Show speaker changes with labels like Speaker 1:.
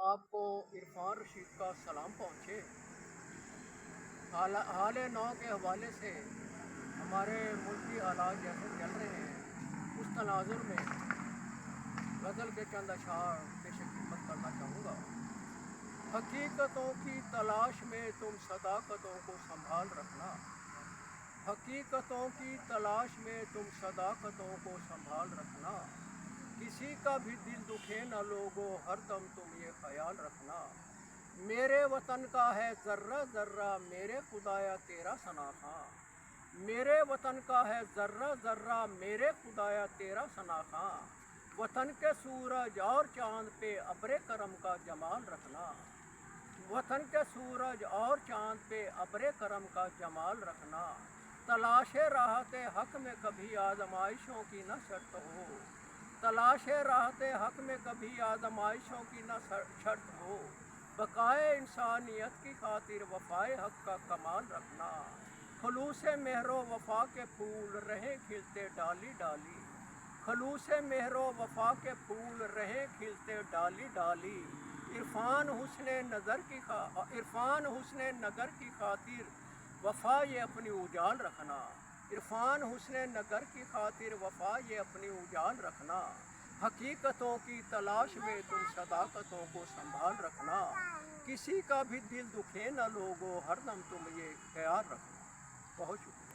Speaker 1: आपको इरफान रशीद का सलाम पहुँचे। हाल नौ के हवाले से हमारे मुल्क की हालात जैसे चल रहे हैं, उस तनाजुर में गज़ल के चंद अशार पेश खिदमत करना चाहूँगा। हकीकतों की तलाश में तुम सदाकतों को संभाल रखना। हकीकतों की तलाश में तुम सदाकतों को संभाल रखना। किसी का भी दिल दुखे न लोगो, हरदम तुम ये ख्याल रखना। मेरे वतन का है ज़र्रा ज़र्रा, मेरे खुदाया तेरा सनाखा। मेरे वतन का है ज़र्रा ज़र्रा, मेरे खुदाया तेरा सनाखा। वतन के सूरज और चाँद पे अब्रे करम का जमाल रखना। वतन के सूरज और चाँद पे अब्रे करम का जमाल रखना। तलाशे राहते हक में कभी आजमाइशों की न शर्त हो। तलाशे राहते हक में कभी आजमाइशों की न शर्त हो। बकाए इंसानियत की खातिर वफाए हक का कमाल रखना। खलूसे मेहरो वफा के फूल रहे खिलते डाली डाली। खलूसे मेहरो वफा के फूल रहे खिलते डाली डाली। इरफान हुस्ने नगर की खातिर वफा ये अपनी उजाल रखना। इरफान हुस्ने नगर की खातिर वफा ये अपनी उजाल रखना। हकीकतों की तलाश में तुम सदाकतों को संभाल रखना। किसी का भी दिल दुखे न लोगो, हरदम तुम ये ख्याल रखना। बहुत शुक्रिया।